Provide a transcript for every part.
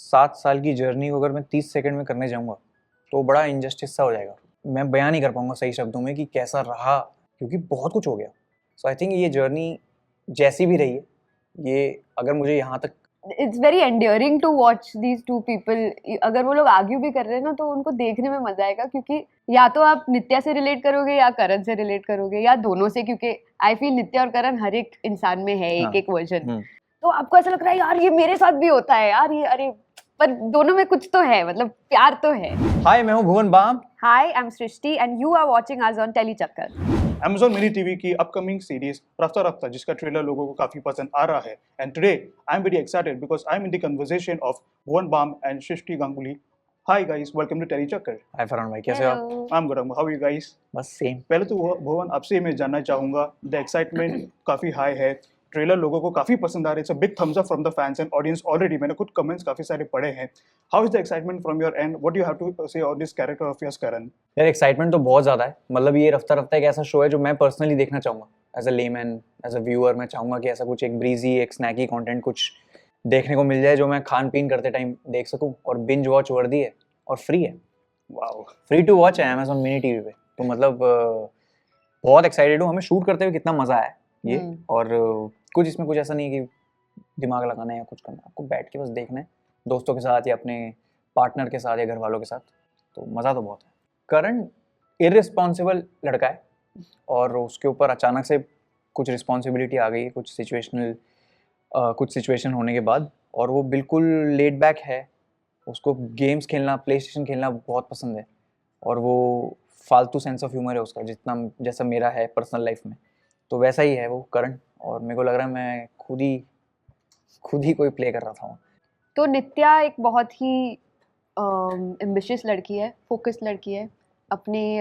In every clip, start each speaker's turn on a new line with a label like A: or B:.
A: 7 साल की जर्नी को अगर मैं 30 सेकंड में करने जाऊंगा तो बड़ा इंजस्टिस सा हो जाएगा। मैं बयान नहीं कर पाऊंगा सही शब्दों में कि कैसा रहा, क्योंकि बहुत कुछ हो गया। सो आई थिंक ये जर्नी जैसी भी रही है, ये अगर मुझे यहाँ तक
B: it's very endearing to watch these two people. अगर वो लोग आर्ग्यू भी कर रहे हैं ना तो उनको देखने में मजा आएगा, क्योंकि या तो आप नित्या से रिलेट करोगे या करण से रिलेट करोगे या दोनों से, क्योंकि आई फील नित्या और करण हर एक इंसान में है एक एक वर्जन। तो आपको ऐसा लग रहा है यार ये मेरे साथ भी होता है यार, ये अरे पर दोनों में कुछ तो है, मतलब प्यार तो है।
A: हाय, मैं हूँ Bhuvan Bam.
B: Hi, I am Srishti and you are watching us on Tellychakkar.
C: Amazon mini TV की अपकमिंग सीरीज रफ्ता रफ्ता, जिसका ट्रेलर लोगों को काफी पसंद आ रहा है, and today I am very excited because I am in the conversation of Bhuvan Bam and Srishti Ganguly. Hi guys, welcome to tele Chakkar.
A: Hi Farhan भाई, कैसे हो आप?
C: I am good. How are you guys?
A: बस सेम।
C: पहले तो भुवन, आपसे मैं जानना चाहूंगा, द एक्साइटमेंट काफी हाई है, ट्रेलर लोगों को काफी पसंद आ रहा है, it's a big thumbs up from the fans and audience already. मैंने खुद कमेंट्स काफी सारे पढ़े हैं. How is the excitement from your end? What do you have to say on this character of yours, Karan?
A: यार एक्साइटमेंट तो बहुत ज़्यादा है। मतलब ये रफ्ता रफ्ता एक ऐसा शो है जो मैं पर्सनली देखना चाहूँगा as a layman, as a viewer. मैं चाहूँगा कि ऐसा कुछ एक ब्रीजी, एक स्नैकी कंटेंट कुछ देखने को मिल जाए जो मैं खान पीन करते टाइम देख सकूँ। और बिंज वॉच वर्दी है और फ्री है।
C: वाओ,
A: फ्री टू वॉच है Amazon मिनी टीवी पे। तो मतलब बहुत एक्साइटेड हूँ। हमें शूट करते हुए कितना मज़ा आया ये। और कुछ इसमें कुछ ऐसा नहीं है कि दिमाग लगाना है या कुछ करना है, आपको बैठ के बस देखना है दोस्तों के साथ या अपने पार्टनर के साथ या घर वालों के साथ। तो मज़ा तो बहुत है। करण इररिस्पॉन्सिबल लड़का है और उसके ऊपर अचानक से कुछ रिस्पॉन्सिबिलिटी आ गई है, कुछ सिचुएशन होने के बाद, और वो बिल्कुल लेड बैक है। उसको गेम्स खेलना, प्ले स्टेशन खेलना बहुत पसंद है और वो फालतू सेंस ऑफ ह्यूमर है उसका, जितना जैसा मेरा है पर्सनल लाइफ में, तो वैसा ही है वो करण। और मेरे को लग रहा है मैं खुद ही कोई प्ले कर रहा था।
B: तो नित्या एक बहुत ही एम्बिशियस लड़की है, फोकस्ड लड़की है। अपने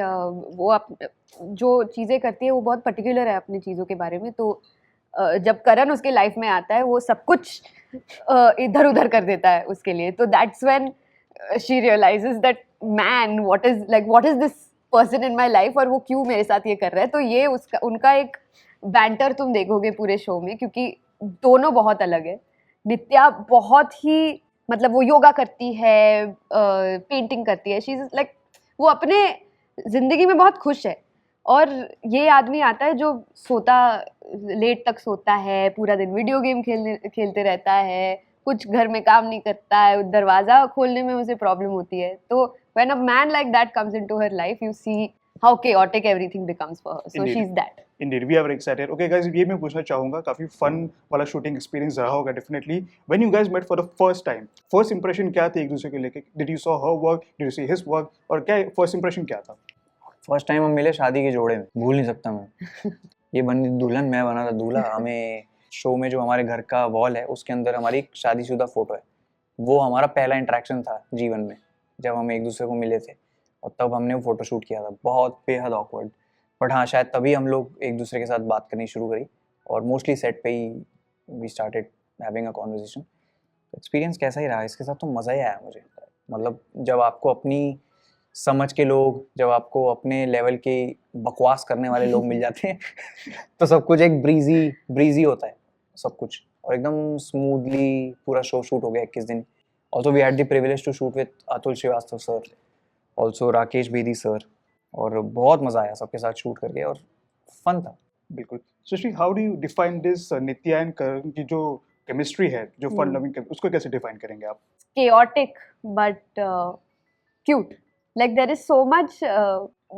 B: जो चीज़ें करती है वो बहुत पर्टिकुलर है अपनी चीज़ों के बारे में। तो जब करण उसके लाइफ में आता है वो सब कुछ इधर उधर कर देता है उसके लिए। तो that's when she realises that man, what is this person in my life, और वो क्यों मेरे साथ ये कर रहा है। तो ये उनका एक बैंटर तुम देखोगे पूरे शो में, क्योंकि दोनों बहुत अलग है। नित्या बहुत ही, मतलब वो योगा करती है, पेंटिंग करती है, शी इज लाइक, वो अपने जिंदगी में बहुत खुश है। और ये आदमी आता है जो लेट तक सोता है, पूरा दिन वीडियो गेम खेलते रहता है, कुछ घर में काम नहीं करता है, दरवाजा खोलने में उसे प्रॉब्लम होती है। तो when a man like that comes into her life, you see how chaotic everything becomes for her. So she's that.
C: Indeed, we are very excited. Okay guys, ये मैं पूछना चाहूँगा, काफ़ी फन वाला शूटिंग एक्सपीरियंस रहा होगा definitely. When you guys met for the first time, first impression क्या थी एक दूसरे के लेके? Did you saw her work? Did you see his work? और क्या first impression क्या था?
A: फर्स्ट टाइम हम मिले शादी के जोड़े में, भूल नहीं सकता मैं। ये बनी दुल्हन, मैं बना था दूल्हा। हमें शो में जो हमारे घर का वॉल है उसके अंदर हमारी शादीशुदा फोटो है। वो हमारा पहला इंटरेक्शन था जीवन में, जब हम एक दूसरे को मिले थे, और तब हमने वो फोटो शूट किया था। बहुत बेहद ऑकवर्ड, बट हाँ शायद तभी हम लोग एक दूसरे के साथ बात करनी शुरू करी, और मोस्टली सेट पे ही we started having a conversation. Experience कैसा ही रहा इसके साथ, तो मज़ा ही आया मुझे। मतलब जब आपको अपनी समझ के लोग, जब आपको अपने लेवल के बकवास करने वाले लोग मिल जाते हैं तो सब कुछ एक ब्रीजी होता है सब कुछ, और एकदम स्मूथली पूरा शो शूट हो गया 21 दिन। Also we had the privilege to shoot with Atul Shrivastava sir, also Rakesh Bedi sir, और बहुत मज़ा आया सबके साथ शूट करके और फन था।
C: बिल्कुल. Srishti, how do you define this Nitya and Karan की जो केमिस्ट्री है, जो फन लविंग, उसको कैसे डिफाइन करेंगे आप?
B: chaotic but cute. Like there is so much,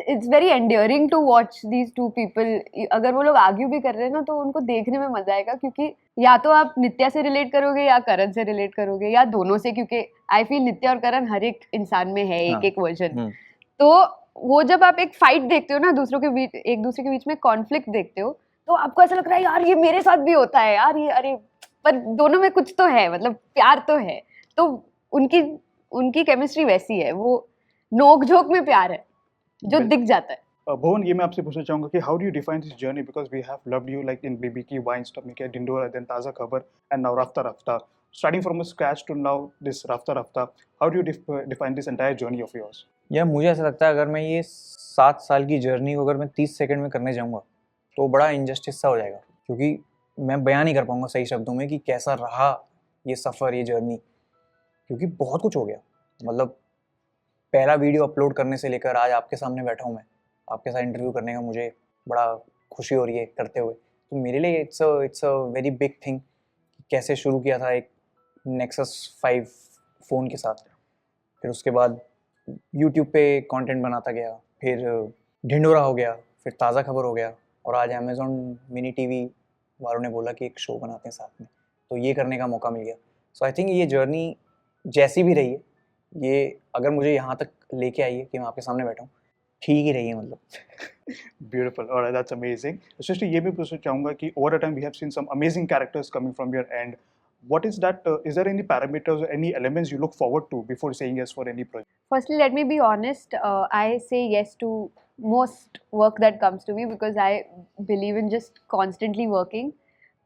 B: it's very endearing to watch these two people. अगर वो लोग आर्ग्यू भी कर रहे हैं ना तो उनको देखने में मजा आएगा, क्योंकि या तो आप नित्या से रिलेट करोगे या करण से रिलेट करोगे या दोनों से, क्योंकि आई फील नित्या और करण हर एक इंसान में है एक एक वर्जन। तो वो जब आप एक फाइट देखते हो ना, एक दूसरे के बीच में कॉन्फ्लिक्ट देखते हो, तो आपको ऐसा लग रहा है यार ये मेरे साथ भी होता है यार, ये अरे पर दोनों में कुछ तो है, मतलब प्यार तो है। तो उनकी केमिस्ट्री वैसी है, वो नोक झोंक में प्यार है जो दिख जाता है।
C: भुवन, ये मैं आपसे पूछना चाहूंगा कि how do you define this journey, because we have loved you like in baby की, वाइन स्टॉप में क्या, डिंडोरा, देन ताज़ा खबर, and now Rafta Rafta, starting from scratch to now this rafta rafta. How do you define this entire journey of yours?
A: यार मुझे ऐसा लगता है अगर मैं ये 7 साल की जर्नी को अगर मैं 30 सेकंड में करने जाऊंगा तो बड़ा इंजस्टिस सा हो जाएगा, क्योंकि मैं बयान नहीं कर पाऊंगा सही शब्दों में कि कैसा रहा ये सफ़र, ये जर्नी। क्योंकि बहुत कुछ हो गया। मतलब पहला वीडियो अपलोड करने से लेकर आज आपके सामने बैठा हूँ मैं, आपके साथ इंटरव्यू करने का मुझे बड़ा खुशी हो रही है करते हुए। तो मेरे लिए it's a very big thing. कैसे शुरू किया था एक Nexus 5 फ़ोन के साथ, फिर उसके बाद यूट्यूब पे कंटेंट बनाता गया, फिर ढिंडोरा हो गया, फिर ताज़ा खबर हो गया, और आज अमेज़ॉन मिनी टीवी वालों ने बोला कि एक शो बनाते हैं साथ में, तो ये करने का मौका मिल गया। सो आई थिंक ये जर्नी जैसी भी रही है, ये अगर मुझे यहाँ तक लेके आई है कि मैं आपके सामने बैठा हूँ, ठीक ही रही है मतलब।
C: Beautiful. All right, that's amazing. Srishti, ये भी पूछना चाहूँगा कि over a time we have seen some amazing characters coming from your end. What is that? Is there any parameters or any elements you look forward to before saying yes for any project?
B: Firstly, let me be honest. I say yes to most work that comes to me because I believe in just constantly working.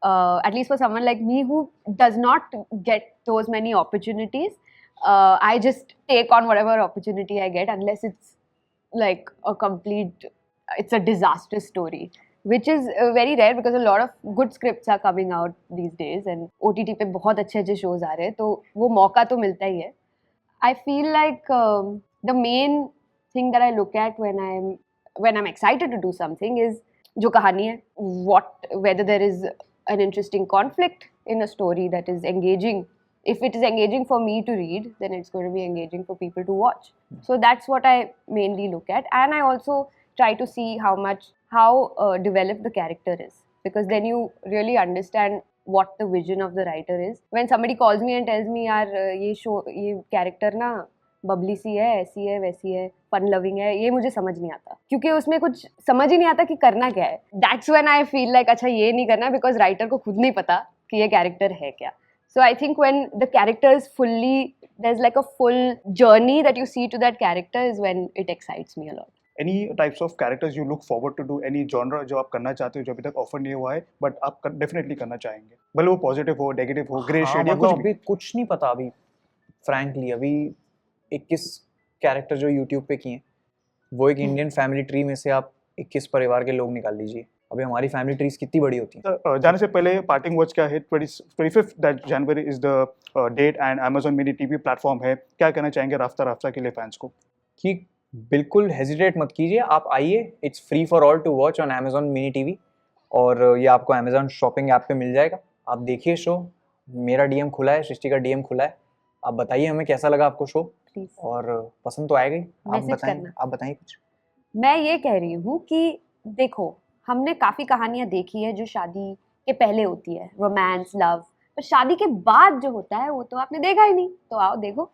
B: At least for someone like me who does not get those many opportunities, I just take on whatever opportunity I get, unless it's like it's a disastrous story, which is very rare because a lot of good scripts are coming out these days and OTT पे बहुत अच्छे shows आ रहे हैं, तो वो मौका तो मिलता ही है. I feel like the main thing that I look at when I'm excited to do something is जो कहानी है, whether there is an interesting conflict in a story that is engaging. If it is engaging for me to read, then it's going to be engaging for people to watch. So that's what I mainly look at, and I also try to see how developed the character is, because then you really understand what the vision of the writer is. When somebody calls me and tells me यार ये character ना बबली सी है, ऐसी है, वैसी है, fun loving है, ये मुझे समझ नहीं आता, क्योंकि उसमें कुछ समझ ही नहीं आता कि करना क्या है. That's when I feel like अच्छा ये नहीं करना, because writer को खुद नहीं पता कि ये character है क्या. So I think when the character is there's like a full journey that you see to that character is when it excites me a lot.
C: Any types of characters you look forward to do? Any genre जो आप करना चाहते हो जो अभी तक offer नहीं हुआ है बट आप डेफिनेटली करना चाहेंगे, भले वो पॉजिटिव हो, नेगेटिव हो, ग्रे शेड या कुछ भी?
A: अभी कुछ नहीं पता अभी, फ्रैंकली अभी 21 कैरेक्टर जो यूट्यूब पे किए, वो एक इंडियन फैमिली ट्री में से आप 21 परिवार के लोग निकाल लीजिए. अभी हमारी फैमिली ट्रीज कितनी बड़ी होती है.
C: जाने से पहले पार्टिंग वर्ड्स क्या है? 25th January is the date and Amazon mini TV platform है. क्या कहना चाहेंगे राफ्ता के लिए फैंस को?
A: कि बिल्कुल हेजिटेट मत कीजिए, आप आइए, it's free for all to watch on Amazon mini TV, और ये आपको Amazon शॉपिंग ऐप पे मिल जाएगा. आप देखिए शो, मेरा DM खुला है, सृष्टि का DM खुला है, आप बताइए हमें कैसा लगा आपको शो, और पसंद तो आएगा ही. आप बताइए कुछ.
B: मैं ये कह रही हूँ कि देखो, हमने काफ़ी कहानियाँ देखी है जो शादी के पहले होती है, रोमांस, लव, पर शादी के बाद जो होता है वो तो आपने देखा ही नहीं. तो आओ देखो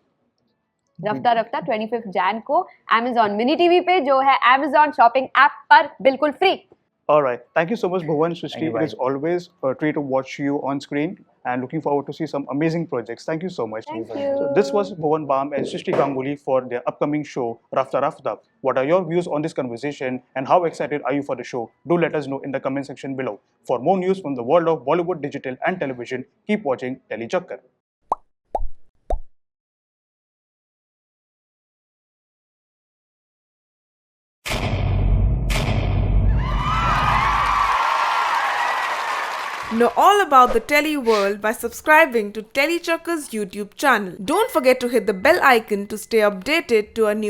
B: रफ्ता 25 जैन को Amazon मिनी टीवी पे, जो है Amazon शॉपिंग ऐप पर बिल्कुल free.
C: All right. Thank you so much, Bhuvan. Srishti,
A: you,
C: it is always a treat to watch you on screen and looking forward to see some amazing projects. Thank you so much.
B: Thank you.
C: So this was Bhuvan Bam and Srishti Ganguly for their upcoming show, Rafta. What are your views on this conversation and how excited are you for the show? Do let us know in the comment section below. For more news from the world of Bollywood, digital and television, keep watching Tele Chakkar.
D: Know all about the Tele world by subscribing to Tele Chakkar's YouTube channel. Don't forget to hit the bell icon to stay updated to our new